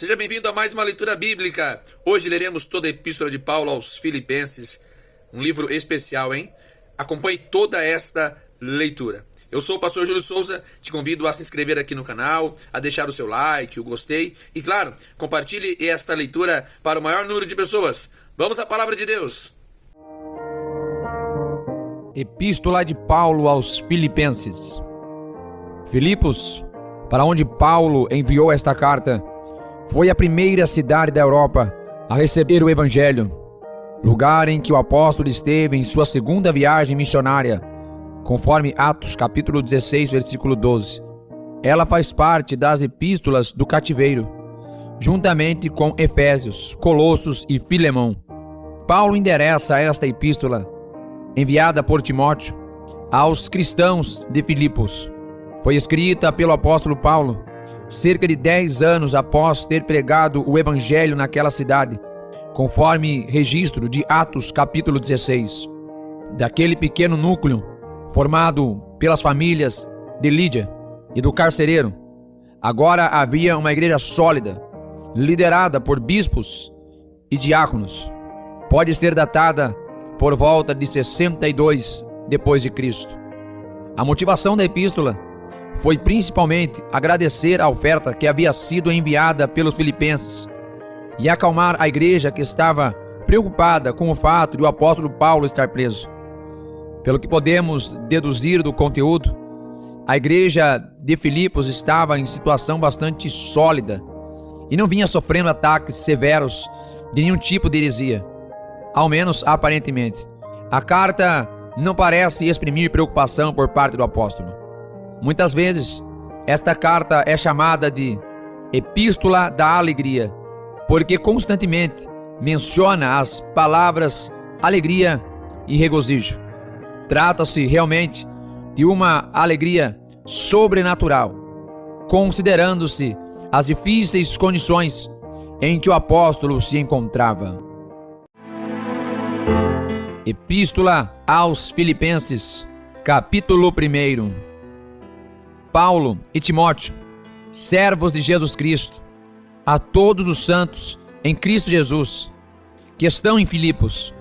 Seja bem-vindo a mais uma leitura bíblica. Hoje leremos toda a Epístola de Paulo aos Filipenses, um livro especial, hein? Acompanhe toda esta leitura. Eu sou o pastor Júlio Souza, te convido a se inscrever aqui no canal, a deixar o seu like, o gostei e, claro, compartilhe esta leitura para o maior número de pessoas. Vamos à palavra de Deus. Epístola de Paulo aos Filipenses. Filipos, para onde Paulo enviou esta carta, foi a primeira cidade da Europa a receber o Evangelho, lugar em que o apóstolo esteve em sua segunda viagem missionária, conforme Atos capítulo 16, versículo 12. Ela faz parte das epístolas do cativeiro, juntamente com Efésios, Colossos e Filemão. Paulo endereça esta epístola, enviada por Timóteo, aos cristãos de Filipos. Foi escrita pelo apóstolo Paulo, cerca de 10 anos após ter pregado o evangelho naquela cidade, conforme registro de Atos capítulo 16. Daquele pequeno núcleo, formado pelas famílias de Lídia e do carcereiro, agora havia uma igreja sólida, liderada por bispos e diáconos. Pode ser datada por volta de 62 depois de Cristo. A motivação da epístola foi principalmente agradecer a oferta que havia sido enviada pelos filipenses e acalmar a igreja que estava preocupada com o fato de o apóstolo Paulo estar preso. Pelo que podemos deduzir do conteúdo, a igreja de Filipos estava em situação bastante sólida e não vinha sofrendo ataques severos de nenhum tipo de heresia, ao menos aparentemente. A carta não parece exprimir preocupação por parte do apóstolo. Muitas vezes, esta carta é chamada de Epístola da Alegria, porque constantemente menciona as palavras alegria e regozijo. Trata-se realmente de uma alegria sobrenatural, considerando-se as difíceis condições em que o apóstolo se encontrava. Epístola aos Filipenses, capítulo 1. Paulo e Timóteo, servos de Jesus Cristo, a todos os santos em Cristo Jesus, que estão em Filipos,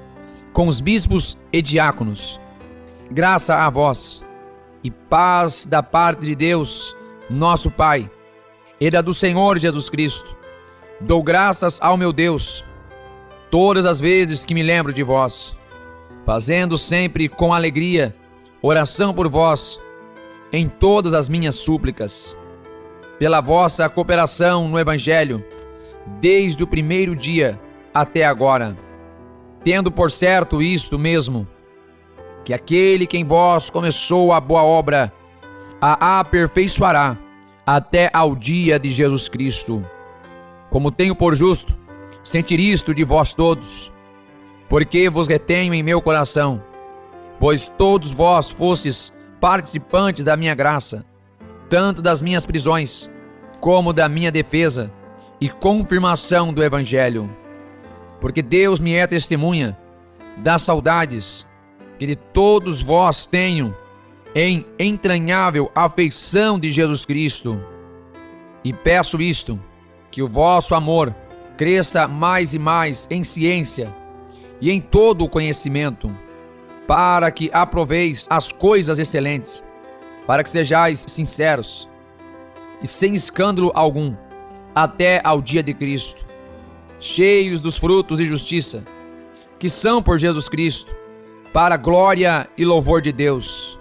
com os bispos e diáconos, graça a vós e paz da parte de Deus, nosso Pai, e da do Senhor Jesus Cristo. Dou graças ao meu Deus, todas as vezes que me lembro de vós, fazendo sempre com alegria oração por vós, em todas as minhas súplicas, pela vossa cooperação no Evangelho, desde o primeiro dia até agora, tendo por certo isto mesmo, que aquele que em vós começou a boa obra, a aperfeiçoará até ao dia de Jesus Cristo. Como tenho por justo sentir isto de vós todos, porque vos retenho em meu coração, pois todos vós fostes participantes da minha graça, tanto das minhas prisões, como da minha defesa e confirmação do Evangelho. Porque Deus me é testemunha das saudades que de todos vós tenho em entranhável afeição de Jesus Cristo. E peço isto, que o vosso amor cresça mais e mais em ciência e em todo o conhecimento, para que aproveis as coisas excelentes, para que sejais sinceros e sem escândalo algum, até ao dia de Cristo, cheios dos frutos de justiça, que são por Jesus Cristo, para a glória e louvor de Deus.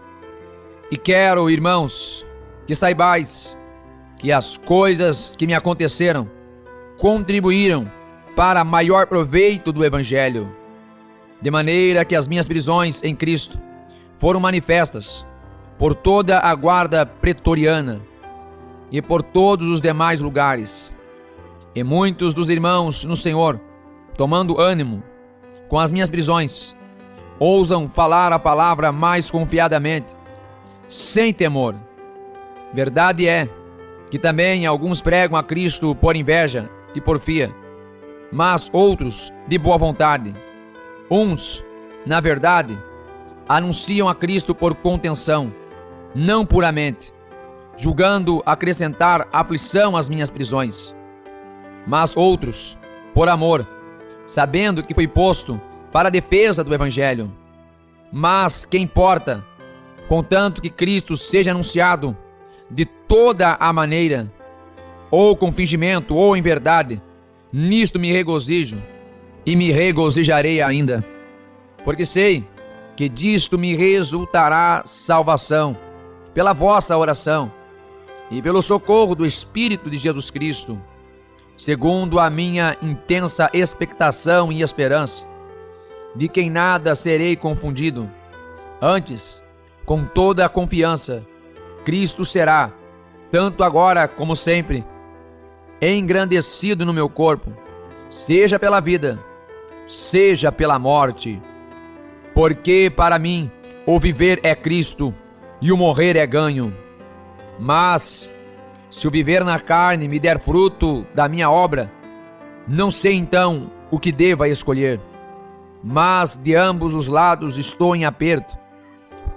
E quero, irmãos, que saibais que as coisas que me aconteceram contribuíram para maior proveito do Evangelho, de maneira que as minhas prisões em Cristo foram manifestas por toda a guarda pretoriana e por todos os demais lugares. E muitos dos irmãos no Senhor, tomando ânimo com as minhas prisões, ousam falar a palavra mais confiadamente, sem temor. Verdade é que também alguns pregam a Cristo por inveja e porfia, mas outros de boa vontade. Uns, na verdade, anunciam a Cristo por contenção, não puramente, julgando acrescentar aflição às minhas prisões. mas outros por amor, sabendo que fui posto para a defesa do Evangelho. Mas que importa, contanto que Cristo seja anunciado de toda a maneira, ou com fingimento, ou em verdade, nisto me regozijo, e me regozijarei ainda, porque sei que disto me resultará salvação, pela vossa oração, e pelo socorro do Espírito de Jesus Cristo, segundo a minha intensa expectação e esperança, de que em nada serei confundido. Antes, com toda a confiança, Cristo será, tanto agora como sempre, engrandecido no meu corpo, seja pela vida, seja pela morte. Porque para mim o viver é Cristo e o morrer é ganho. Mas se o viver na carne me der fruto da minha obra, não sei então o que deva escolher. Mas de ambos os lados estou em aperto,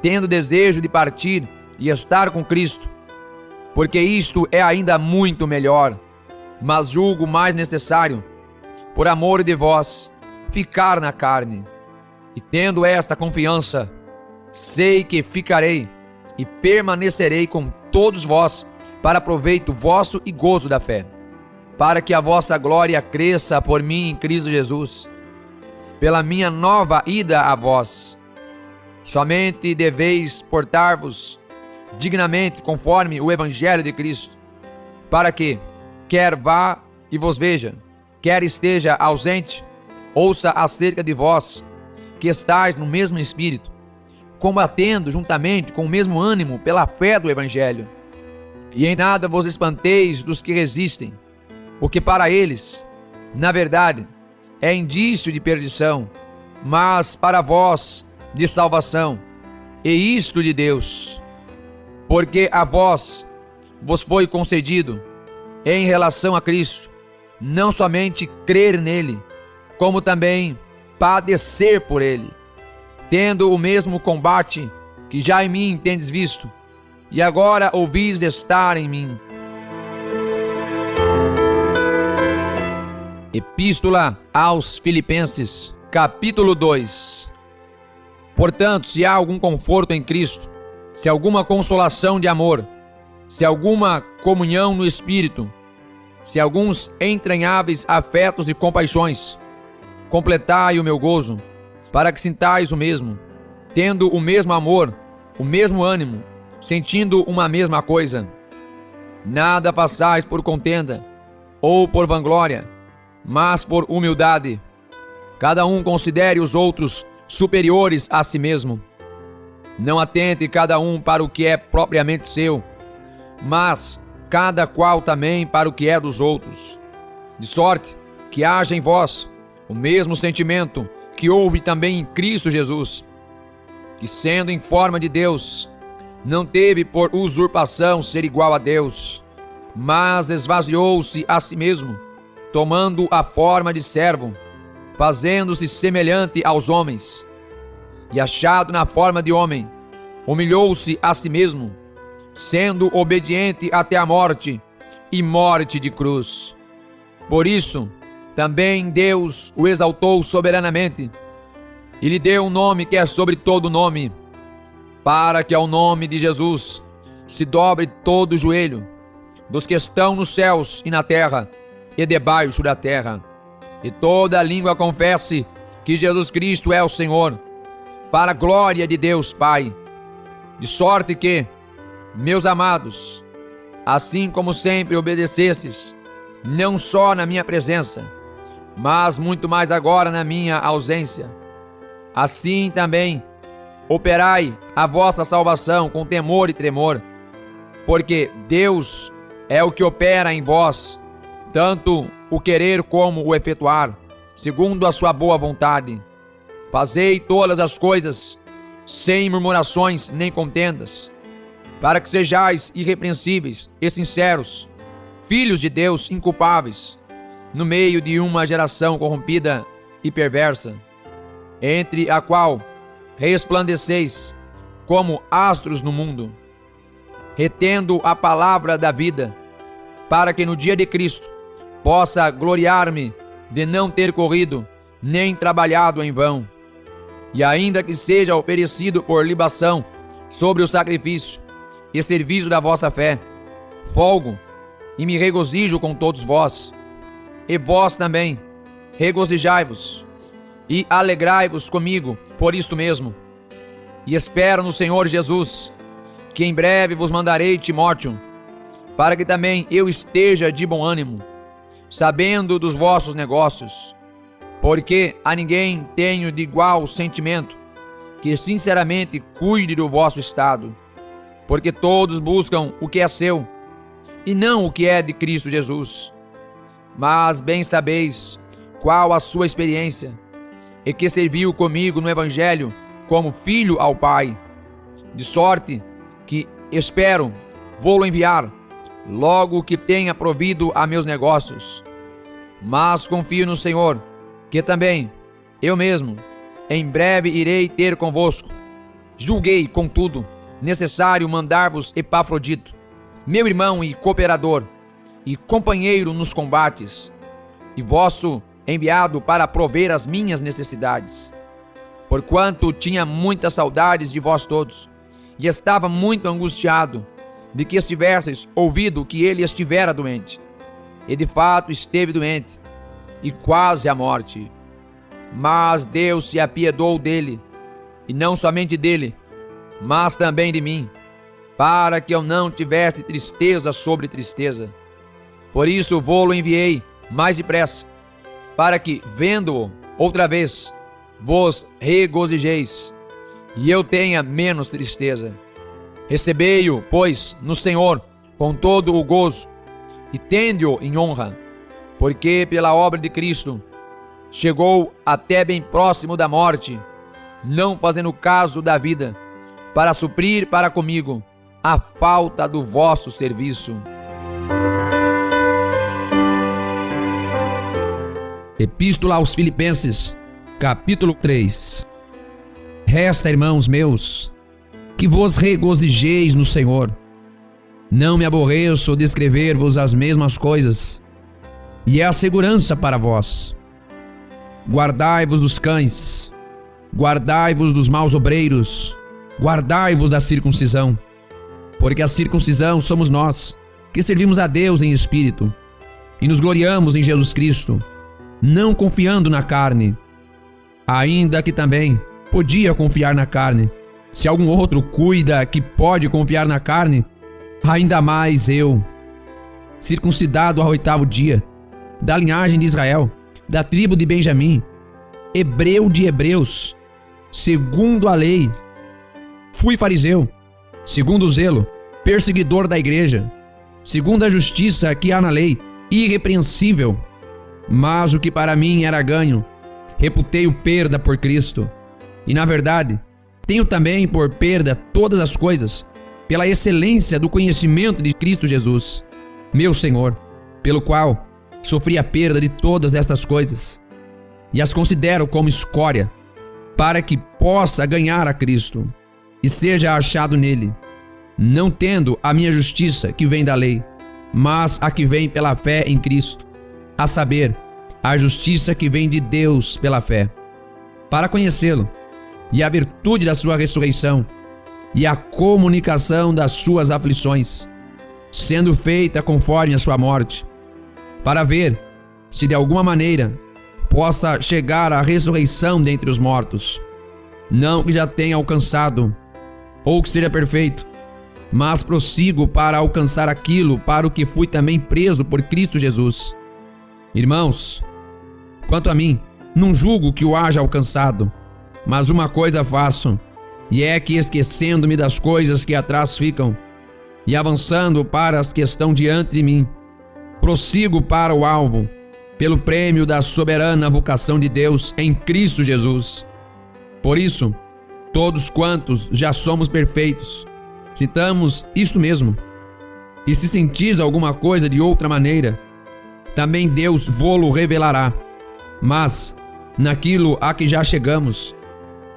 tendo desejo de partir e estar com Cristo, porque isto é ainda muito melhor. Mas julgo mais necessário, por amor de vós, ficar na carne. E tendo esta confiança, sei que ficarei e permanecerei com todos vós, para proveito vosso e gozo da fé, para que a vossa glória cresça por mim em Cristo Jesus, pela minha nova ida a vós. Somente deveis portar-vos dignamente conforme o Evangelho de Cristo, para que, quer vá e vos veja, quer esteja ausente, ouça acerca de vós, que estáis no mesmo Espírito, combatendo juntamente com o mesmo ânimo pela fé do Evangelho. E em nada vos espanteis dos que resistem, o que para eles, na verdade, é indício de perdição, mas para vós de salvação, e isto de Deus. Porque a vós vos foi concedido, em relação a Cristo, não somente crer nele, como também padecer por ele, tendo o mesmo combate que já em mim tendes visto, e agora ouvis estar em mim. Epístola aos Filipenses, capítulo 2. Portanto, se há algum conforto em Cristo, se alguma consolação de amor, se alguma comunhão no Espírito, se alguns entranháveis afetos e compaixões, completai o meu gozo, para que sintais o mesmo, tendo o mesmo amor, o mesmo ânimo, sentindo uma mesma coisa. Nada façais por contenda ou por vanglória, mas por humildade. Cada um considere os outros superiores a si mesmo. Não atente cada um para o que é propriamente seu, mas cada qual também para o que é dos outros. De sorte que haja em vós o mesmo sentimento que houve também em Cristo Jesus, que sendo em forma de Deus, não teve por usurpação ser igual a Deus, mas esvaziou-se a si mesmo, tomando a forma de servo, fazendo-se semelhante aos homens, e achado na forma de homem, humilhou-se a si mesmo, sendo obediente até a morte, e morte de cruz. Por isso, também Deus o exaltou soberanamente, e lhe deu um nome que é sobre todo nome, para que ao nome de Jesus se dobre todo o joelho, dos que estão nos céus e na terra, e debaixo da terra, e toda língua confesse que Jesus Cristo é o Senhor, para a glória de Deus Pai. De sorte que, meus amados, assim como sempre obedecestes, não só na minha presença, mas muito mais agora na minha ausência, assim também operai a vossa salvação com temor e tremor, porque Deus é o que opera em vós, tanto o querer como o efetuar, segundo a sua boa vontade. Fazei todas as coisas sem murmurações nem contendas, para que sejais irrepreensíveis e sinceros, filhos de Deus inculpáveis, no meio de uma geração corrompida e perversa, entre a qual resplandeceis como astros no mundo, retendo a palavra da vida, para que no dia de Cristo possa gloriar-me de não ter corrido, nem trabalhado em vão. E ainda que seja oferecido por libação sobre o sacrifício e serviço da vossa fé, folgo e me regozijo com todos vós. E vós também, regozijai-vos e alegrai-vos comigo por isto mesmo. E espero no Senhor Jesus, que em breve vos mandarei Timóteo, para que também eu esteja de bom ânimo, sabendo dos vossos negócios, porque a ninguém tenho de igual sentimento, que sinceramente cuide do vosso estado, porque todos buscam o que é seu, e não o que é de Cristo Jesus. Mas bem sabeis qual a sua experiência, e que serviu comigo no Evangelho como filho ao Pai, de sorte que espero vou-lo enviar, logo que tenha provido a meus negócios. Mas confio no Senhor, que também eu mesmo em breve irei ter convosco. Julguei, contudo, necessário mandar-vos Epafrodito, meu irmão e cooperador, e companheiro nos combates, e vosso enviado para prover as minhas necessidades. Porquanto tinha muitas saudades de vós todos, e estava muito angustiado de que estivesseis ouvido que ele estivera doente. E de fato esteve doente, e quase à morte. Mas Deus se apiedou dele, e não somente dele, mas também de mim, para que eu não tivesse tristeza sobre tristeza. Por isso vou-lo enviei mais depressa, para que, vendo-o outra vez, vos regozijeis, e eu tenha menos tristeza. Recebei-o, pois, no Senhor, com todo o gozo, e tende-o em honra, porque pela obra de Cristo chegou até bem próximo da morte, não fazendo caso da vida, para suprir para comigo a falta do vosso serviço. Epístola aos Filipenses, capítulo 3. Resta, irmãos meus, que vos regozijeis no Senhor. Não me aborreço de escrever-vos as mesmas coisas, e é a segurança para vós. Guardai-vos dos cães, guardai-vos dos maus obreiros, guardai-vos da circuncisão, porque a circuncisão somos nós, que servimos a Deus em espírito, e nos gloriamos em Jesus Cristo, não confiando na carne, ainda que também podia confiar na carne. Se algum outro cuida que pode confiar na carne, ainda mais eu, circuncidado ao 8º dia, da linhagem de Israel, da tribo de Benjamim, hebreu de hebreus, segundo a lei, fui fariseu, segundo o zelo, perseguidor da igreja, segundo a justiça que há na lei, irrepreensível. Mas o que para mim era ganho, reputei-o perda por Cristo. E na verdade, tenho também por perda todas as coisas, pela excelência do conhecimento de Cristo Jesus, meu Senhor, pelo qual sofri a perda de todas estas coisas, e as considero como escória, para que possa ganhar a Cristo, e seja achado nele, não tendo a minha justiça que vem da lei, mas a que vem pela fé em Cristo, a saber, a justiça que vem de Deus pela fé, para conhecê-lo, e a virtude da sua ressurreição, e a comunicação das suas aflições, sendo feita conforme a sua morte, para ver se de alguma maneira possa chegar à ressurreição dentre os mortos. Não que já tenha alcançado, ou que seja perfeito, mas prossigo para alcançar aquilo para o que fui também preso por Cristo Jesus. Irmãos, quanto a mim, não julgo que o haja alcançado, mas uma coisa faço, e é que, esquecendo-me das coisas que atrás ficam, e avançando para as que estão diante de mim, prossigo para o alvo, pelo prêmio da soberana vocação de Deus em Cristo Jesus. Por isso, todos quantos já somos perfeitos, citamos isto mesmo. E se sentis alguma coisa de outra maneira, também Deus vô-lo revelará. Mas, naquilo a que já chegamos,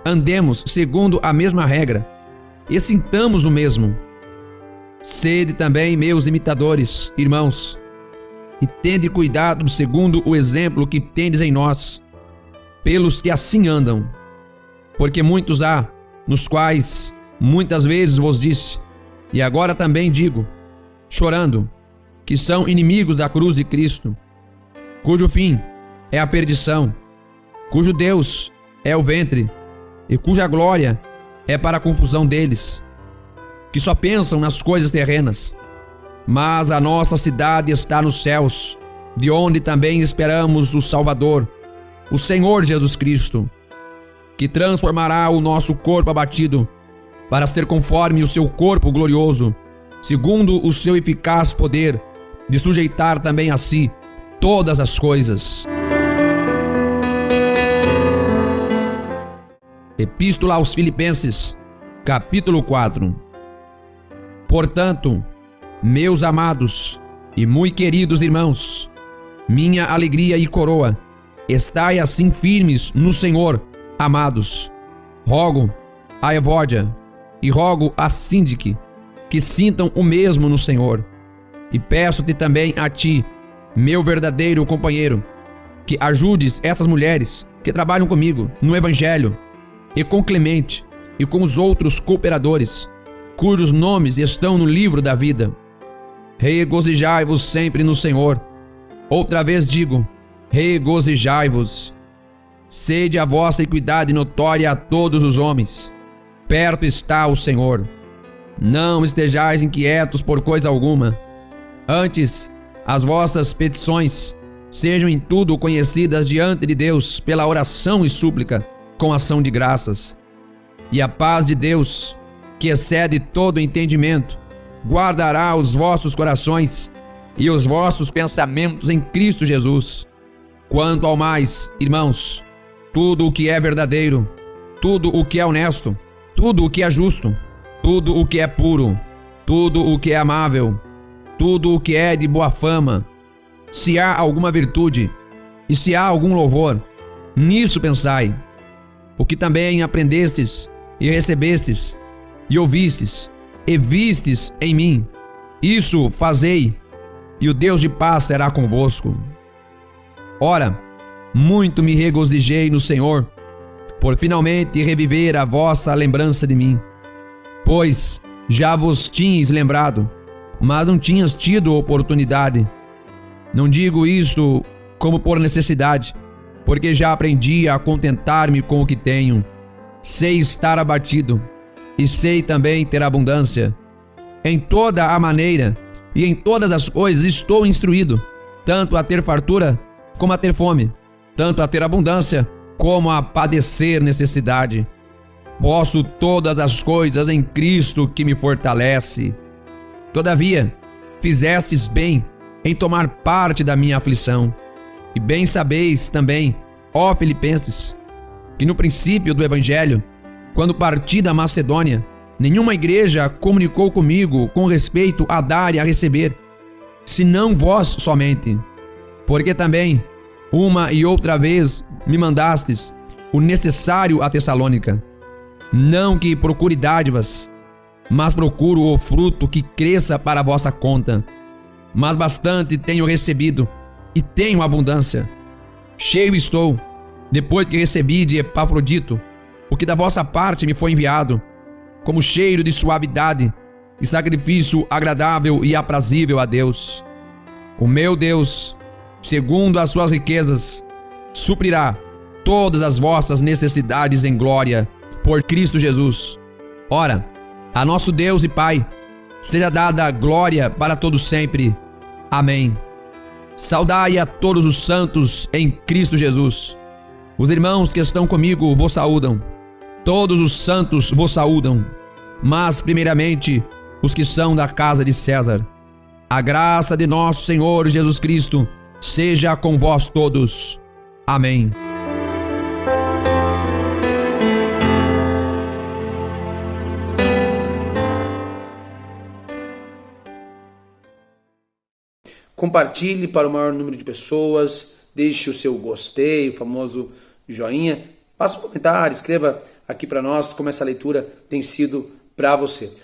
andemos segundo a mesma regra, e sintamos o mesmo. Sede também meus imitadores, irmãos, e tende cuidado segundo o exemplo que tendes em nós, pelos que assim andam. Porque muitos há, nos quais muitas vezes vos disse, e agora também digo, chorando, que são inimigos da cruz de Cristo, cujo fim é a perdição, cujo Deus é o ventre, e cuja glória é para a confusão deles, que só pensam nas coisas terrenas. Mas a nossa cidade está nos céus, de onde também esperamos o Salvador, o Senhor Jesus Cristo, que transformará o nosso corpo abatido, para ser conforme o seu corpo glorioso, segundo o seu eficaz poder, de sujeitar também a si todas as coisas. Epístola aos Filipenses, capítulo 4. Portanto, meus amados e muito queridos irmãos, minha alegria e coroa, estai assim firmes no Senhor, amados. Rogo a Evódia e rogo a Síndique que sintam o mesmo no Senhor. E peço-te também a ti, meu verdadeiro companheiro, que ajudes essas mulheres que trabalham comigo no Evangelho, e com Clemente e com os outros cooperadores, cujos nomes estão no livro da vida. Regozijai-vos sempre no Senhor. Outra vez digo, regozijai-vos. Sede a vossa equidade notória a todos os homens. Perto está o Senhor. Não estejais inquietos por coisa alguma. Antes, as vossas petições sejam em tudo conhecidas diante de Deus pela oração e súplica, com ação de graças. E a paz de Deus, que excede todo entendimento, guardará os vossos corações e os vossos pensamentos em Cristo Jesus. Quanto ao mais, irmãos, tudo o que é verdadeiro, tudo o que é honesto, tudo o que é justo, tudo o que é puro, tudo o que é amável, tudo o que é de boa fama, se há alguma virtude e se há algum louvor, nisso pensai. O que também aprendestes e recebestes e ouvistes e vistes em mim, isso fazei, e o Deus de paz será convosco. Ora, muito me regozijei no Senhor, por finalmente reviver a vossa lembrança de mim, pois já vos tinhas lembrado, mas não tinhas tido oportunidade. Não digo isto como por necessidade, porque já aprendi a contentar-me com o que tenho. Sei estar abatido, e sei também ter abundância. Em toda a maneira e em todas as coisas estou instruído, tanto a ter fartura como a ter fome, tanto a ter abundância como a padecer necessidade. Posso todas as coisas em Cristo que me fortalece. Todavia, fizestes bem em tomar parte da minha aflição. E bem sabeis também, ó Filipenses, que no princípio do Evangelho, quando parti da Macedônia, nenhuma igreja comunicou comigo com respeito a dar e a receber, senão vós somente. Porque também, uma e outra vez, me mandastes o necessário a Tessalônica. Não que procure dádivas, mas procuro o fruto que cresça para a vossa conta. Mas bastante tenho recebido, e tenho abundância. Cheio estou, depois que recebi de Epafrodito, o que da vossa parte me foi enviado, como cheiro de suavidade e sacrifício agradável e aprazível a Deus. O meu Deus, segundo as suas riquezas, suprirá todas as vossas necessidades em glória, por Cristo Jesus. Ora, a nosso Deus e Pai, seja dada a glória para todos sempre. Amém. Saudai a todos os santos em Cristo Jesus. Os irmãos que estão comigo vos saúdam. Todos os santos vos saúdam, mas primeiramente os que são da casa de César. A graça de nosso Senhor Jesus Cristo seja com vós todos. Amém. Compartilhe para o maior número de pessoas, deixe o seu gostei, o famoso joinha, faça um comentário, escreva aqui para nós como essa leitura tem sido para você.